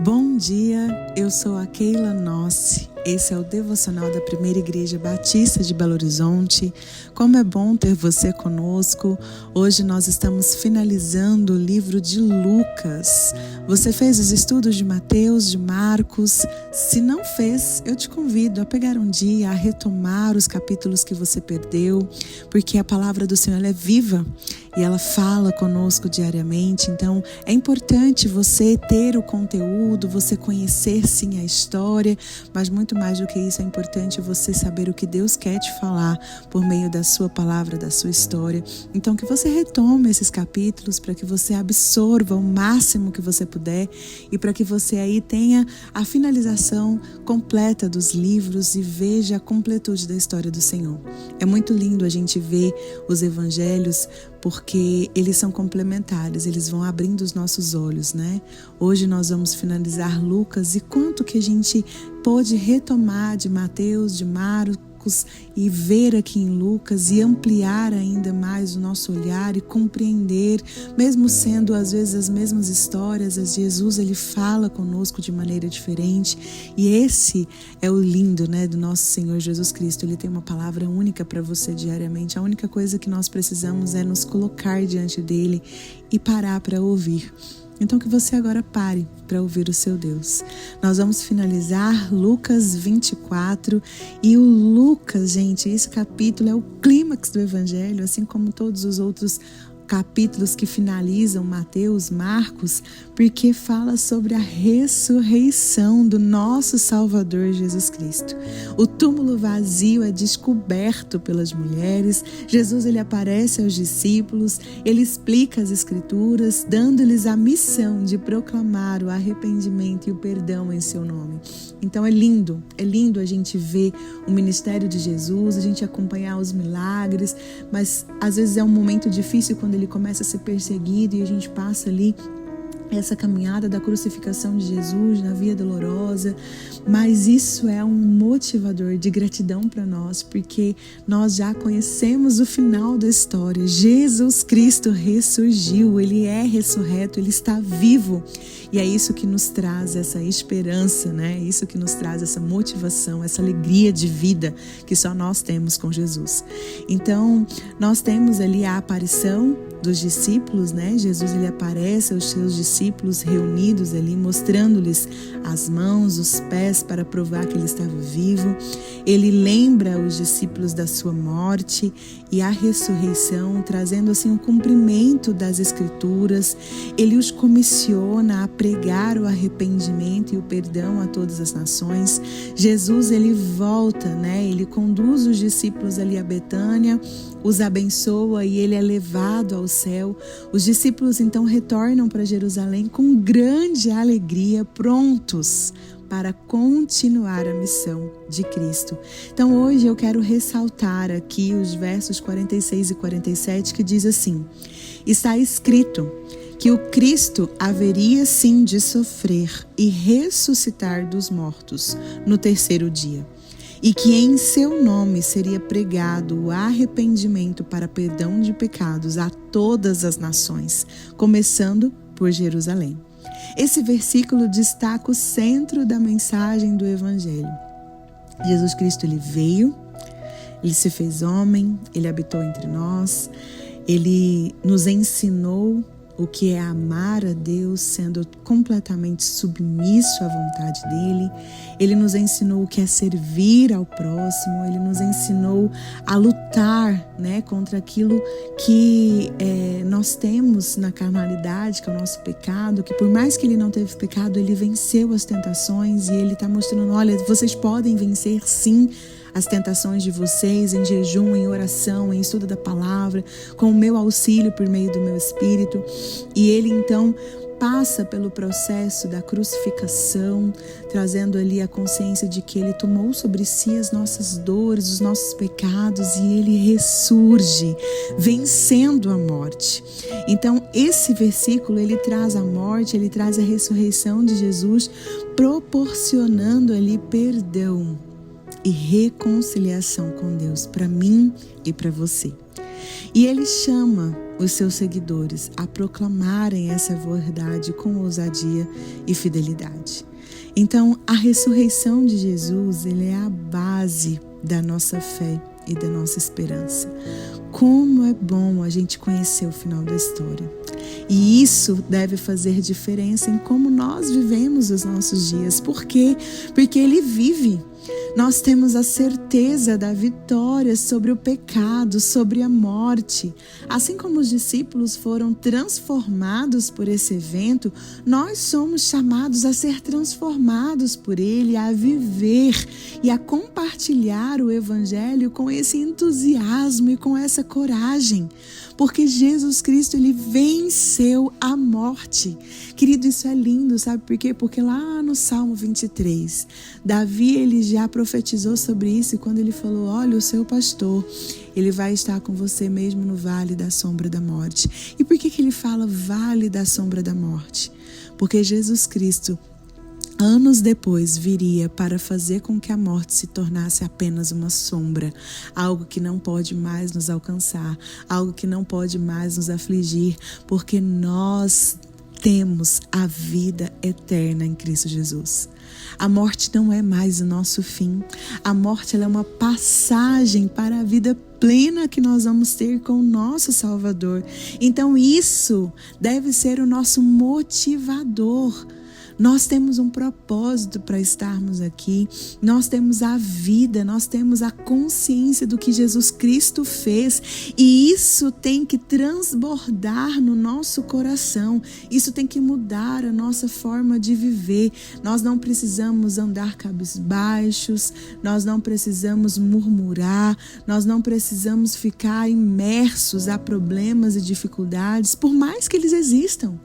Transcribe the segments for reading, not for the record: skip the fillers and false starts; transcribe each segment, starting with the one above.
Bom dia, eu sou a Keila Nossi. Esse é o devocional da Primeira Igreja Batista de Belo Horizonte. Como é bom ter você conosco. Hoje nós estamos finalizando o livro de Lucas. Você fez os estudos de Mateus, de Marcos? Se não fez, eu te convido a pegar um dia, a retomar os capítulos que você perdeu, porque a palavra do Senhor ela é viva e ela fala conosco diariamente. Então é importante você ter o conteúdo, você conhecer sim a história, mas muito mais do que isso, é importante você saber o que Deus quer te falar por meio da sua palavra, da sua história. Então que você retome esses capítulos para que você absorva o máximo que você puder e para que você aí tenha a finalização completa dos livros e veja a completude da história do Senhor. É muito lindo a gente ver os evangelhos porque eles são complementares, eles vão abrindo os nossos olhos, né? Hoje nós vamos finalizar Lucas e quanto que a gente pôde retomar de Mateus, de Marcos e ver aqui em Lucas e ampliar ainda mais o nosso olhar e compreender, mesmo sendo às vezes as mesmas histórias, Jesus ele fala conosco de maneira diferente e esse é o lindo, né, do nosso Senhor Jesus Cristo. Ele tem uma palavra única para você diariamente. A única coisa que nós precisamos é nos colocar diante dele e parar para ouvir. Então que você agora pare para ouvir o seu Deus. Nós vamos finalizar Lucas 24 e o Lucas, gente, esse capítulo é o clímax do Evangelho, assim como todos os outros capítulos que finalizam Mateus, Marcos, porque fala sobre a ressurreição do nosso Salvador Jesus Cristo. O túmulo vazio é descoberto pelas mulheres, Jesus ele aparece aos discípulos, ele explica as escrituras, dando-lhes a missão de proclamar o arrependimento e o perdão em seu nome. Então é lindo a gente ver o ministério de Jesus, a gente acompanhar os milagres, mas às vezes é um momento difícil quando ele começa a ser perseguido e a gente passa ali essa caminhada da crucificação de Jesus na via dolorosa, mas isso é um motivador de gratidão para nós, porque nós já conhecemos o final da história. Jesus Cristo ressurgiu, Ele é ressurreto, Ele está vivo e é isso que nos traz essa esperança, né? Isso que nos traz essa motivação, essa alegria de vida que só nós temos com Jesus. Então, nós temos ali a aparição dos discípulos, né? Jesus ele aparece aos seus discípulos reunidos ali, mostrando-lhes as mãos, os pés para provar que ele estava vivo. Ele lembra os discípulos da sua morte e a ressurreição, trazendo assim o cumprimento das escrituras. Ele os comissiona a pregar o arrependimento e o perdão a todas as nações. Jesus ele volta, né? Ele conduz os discípulos ali a Betânia, os abençoa e ele é levado ao céu. Os discípulos então retornam para Jerusalém com grande alegria, prontos para continuar a missão de Cristo. Então hoje eu quero ressaltar aqui os versos 46 e 47 que diz assim: está escrito que o Cristo haveria sim de sofrer e ressuscitar dos mortos no terceiro dia, e que em seu nome seria pregado o arrependimento para perdão de pecados a todas as nações, começando por Jerusalém. Esse versículo destaca o centro da mensagem do Evangelho. Jesus Cristo ele veio, ele se fez homem, ele habitou entre nós, ele nos ensinou o que é amar a Deus sendo completamente submisso à vontade dele. Ele nos ensinou o que é servir ao próximo. Ele nos ensinou a lutar, né, contra aquilo que nós temos na carnalidade, que é o nosso pecado, que por mais que ele não teve pecado, ele venceu as tentações e ele está mostrando, olha, vocês podem vencer sim as tentações de vocês em jejum, em oração, em estudo da palavra, com o meu auxílio por meio do meu Espírito. E ele então passa pelo processo da crucificação, trazendo ali a consciência de que ele tomou sobre si as nossas dores, os nossos pecados, e ele ressurge, vencendo a morte. Então esse versículo ele traz a morte, ele traz a ressurreição de Jesus, proporcionando ali perdão e reconciliação com Deus para mim e para você. E ele chama os seus seguidores a proclamarem essa verdade com ousadia e fidelidade. Então, a ressurreição de Jesus, ele é a base da nossa fé e da nossa esperança. Como é bom a gente conhecer o final da história. E isso deve fazer diferença em como nós vivemos os nossos dias. Por quê? Porque ele vive. Nós temos a certeza da vitória sobre o pecado, sobre a morte. Assim como os discípulos foram transformados por esse evento, nós somos chamados a ser transformados por ele, a viver e a compartilhar o Evangelho com esse entusiasmo e com essa coragem. Porque Jesus Cristo, ele venceu a morte. Querido, isso é lindo, sabe por quê? Porque lá no Salmo 23, Davi, ele já profetizou sobre isso, e quando ele falou, olha, o seu pastor, ele vai estar com você mesmo no vale da sombra da morte. E por que ele fala vale da sombra da morte? Porque Jesus Cristo, anos depois, viria para fazer com que a morte se tornasse apenas uma sombra, algo que não pode mais nos alcançar, algo que não pode mais nos afligir, porque nós temos a vida eterna em Cristo Jesus. A morte não é mais o nosso fim. A morte, ela é uma passagem para a vida plena que nós vamos ter com o nosso Salvador. Então isso deve ser o nosso motivador. Nós temos um propósito para estarmos aqui, nós temos a vida, nós temos a consciência do que Jesus Cristo fez, e isso tem que transbordar no nosso coração, isso tem que mudar a nossa forma de viver. Nós não precisamos andar cabisbaixos, nós não precisamos murmurar, nós não precisamos ficar imersos a problemas e dificuldades, por mais que eles existam.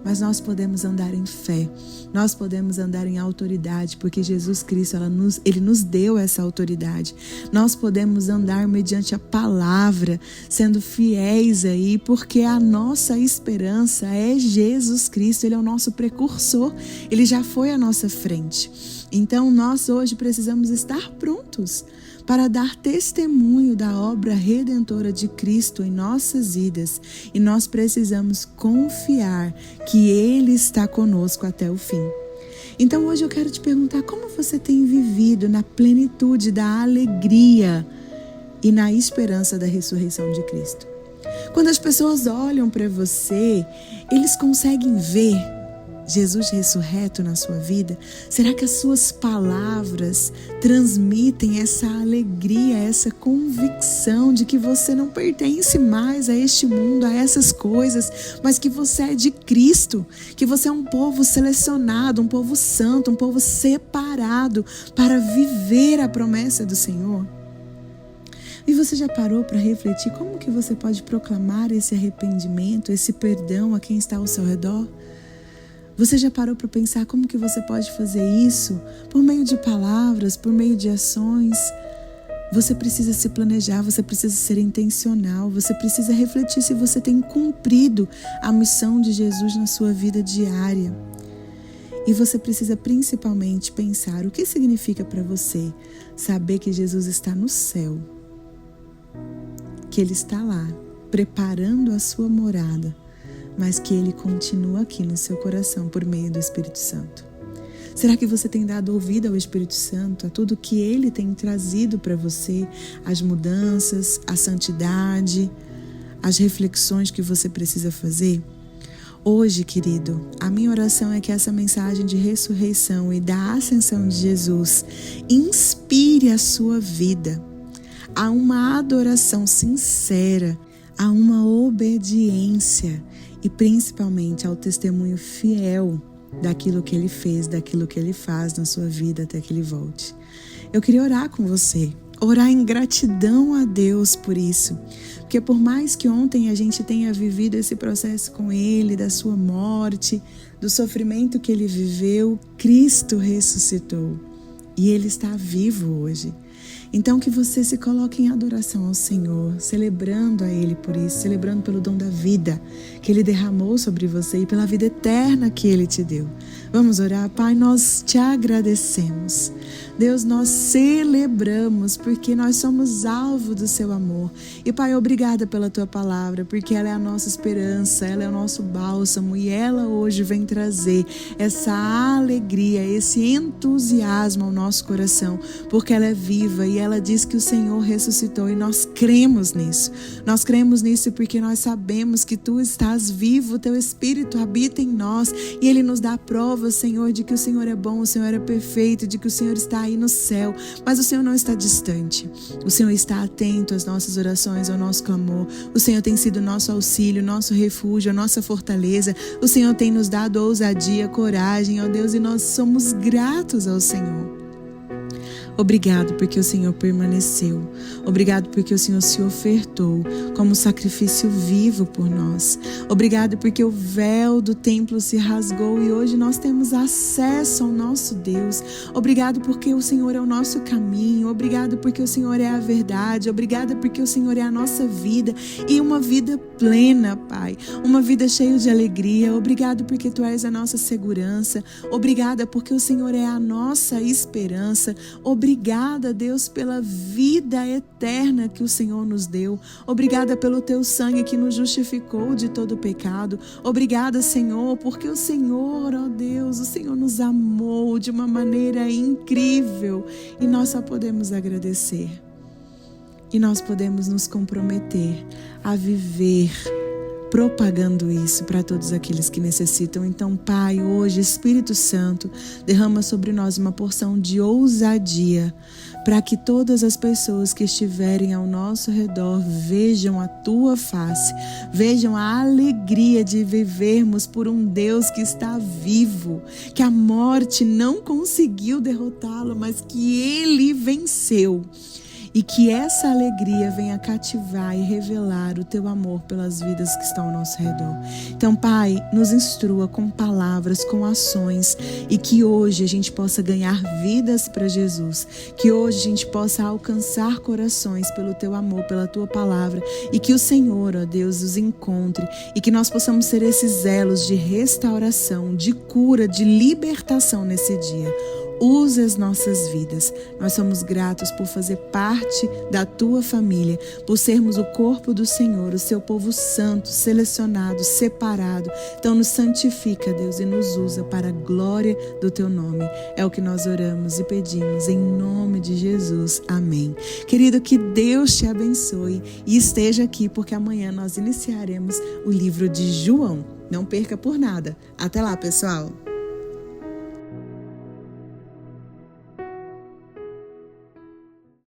Mas nós podemos andar em fé, nós podemos andar em autoridade, porque Jesus Cristo, Ele nos deu essa autoridade. Nós podemos andar mediante a palavra, sendo fiéis aí, porque a nossa esperança é Jesus Cristo, Ele é o nosso precursor, Ele já foi à nossa frente. Então nós hoje precisamos estar prontos para dar testemunho da obra redentora de Cristo em nossas vidas, e nós precisamos confiar que Ele está conosco até o fim. Então hoje eu quero te perguntar, como você tem vivido na plenitude da alegria e na esperança da ressurreição de Cristo? Quando as pessoas olham para você, eles conseguem ver Jesus ressurreto na sua vida? Será que as suas palavras transmitem essa alegria, essa convicção de que você não pertence mais a este mundo, a essas coisas, mas que você é de Cristo, que você é um povo selecionado, um povo santo, um povo separado para viver a promessa do Senhor? E você já parou para refletir como que você pode proclamar esse arrependimento, esse perdão a quem está ao seu redor? Você já parou para pensar como que você pode fazer isso? Por meio de palavras, por meio de ações. Você precisa se planejar, você precisa ser intencional, você precisa refletir se você tem cumprido a missão de Jesus na sua vida diária. E você precisa principalmente pensar o que significa para você saber que Jesus está no céu, que Ele está lá, preparando a sua morada, mas que Ele continua aqui no seu coração por meio do Espírito Santo. Será que você tem dado ouvido ao Espírito Santo, a tudo que Ele tem trazido para você, as mudanças, a santidade, as reflexões que você precisa fazer? Hoje, querido, a minha oração é que essa mensagem de ressurreição e da ascensão de Jesus inspire a sua vida a uma adoração sincera, a uma obediência e principalmente ao testemunho fiel daquilo que Ele fez, daquilo que Ele faz na sua vida até que Ele volte. Eu queria orar com você, orar em gratidão a Deus por isso, porque por mais que ontem a gente tenha vivido esse processo com Ele, da sua morte, do sofrimento que Ele viveu, Cristo ressuscitou e Ele está vivo hoje. Então que você se coloque em adoração ao Senhor, celebrando a Ele por isso, celebrando pelo dom da vida que Ele derramou sobre você e pela vida eterna que Ele te deu. Vamos orar. Pai, nós te agradecemos. Deus, nós celebramos porque nós somos alvo do seu amor. E Pai, obrigada pela tua palavra, porque ela é a nossa esperança, ela é o nosso bálsamo e ela hoje vem trazer essa alegria, esse entusiasmo ao nosso coração, porque ela é viva e ela diz que o Senhor ressuscitou e nós cremos nisso. Nós cremos nisso porque nós sabemos que tu estás vivo, o teu Espírito habita em nós e ele nos dá a prova, Senhor, de que o Senhor é bom, o Senhor é perfeito, de que o Senhor está aí no céu, mas o Senhor não está distante. O Senhor está atento às nossas orações, ao nosso clamor. O Senhor tem sido nosso auxílio, nosso refúgio, a nossa fortaleza. O Senhor tem nos dado ousadia, coragem, ó Deus, e nós somos gratos ao Senhor. Obrigado porque o Senhor permaneceu. Obrigado porque o Senhor se ofertou como sacrifício vivo por nós. Obrigado porque o véu do templo se rasgou e hoje nós temos acesso ao nosso Deus. Obrigado porque o Senhor é o nosso caminho. Obrigado porque o Senhor é a verdade. Obrigado porque o Senhor é a nossa vida e uma vida plena, Pai. Uma vida cheia de alegria. Obrigado porque Tu és a nossa segurança. Obrigada porque o Senhor é a nossa esperança. Obrigada, Deus, pela vida eterna que o Senhor nos deu. Obrigada pelo teu sangue que nos justificou de todo pecado. Obrigada, Senhor, porque o Senhor, ó Deus, o Senhor nos amou de uma maneira incrível e nós só podemos agradecer. E nós podemos nos comprometer a viver propagando isso para todos aqueles que necessitam. Então, Pai, hoje, Espírito Santo, derrama sobre nós uma porção de ousadia para que todas as pessoas que estiverem ao nosso redor vejam a Tua face, vejam a alegria de vivermos por um Deus que está vivo, que a morte não conseguiu derrotá-lo, mas que Ele venceu. E que essa alegria venha cativar e revelar o Teu amor pelas vidas que estão ao nosso redor. Então, Pai, nos instrua com palavras, com ações, e que hoje a gente possa ganhar vidas para Jesus, que hoje a gente possa alcançar corações pelo Teu amor, pela Tua palavra, e que o Senhor, ó Deus, os encontre, e que nós possamos ser esses elos de restauração, de cura, de libertação nesse dia. Use as nossas vidas. Nós somos gratos por fazer parte da Tua família, por sermos o corpo do Senhor, o Seu povo santo, selecionado, separado. Então nos santifica, Deus, e nos usa para a glória do Teu nome. É o que nós oramos e pedimos em nome de Jesus. Amém. Querido, que Deus te abençoe e esteja aqui, porque amanhã nós iniciaremos o livro de João. Não perca por nada. Até lá, pessoal!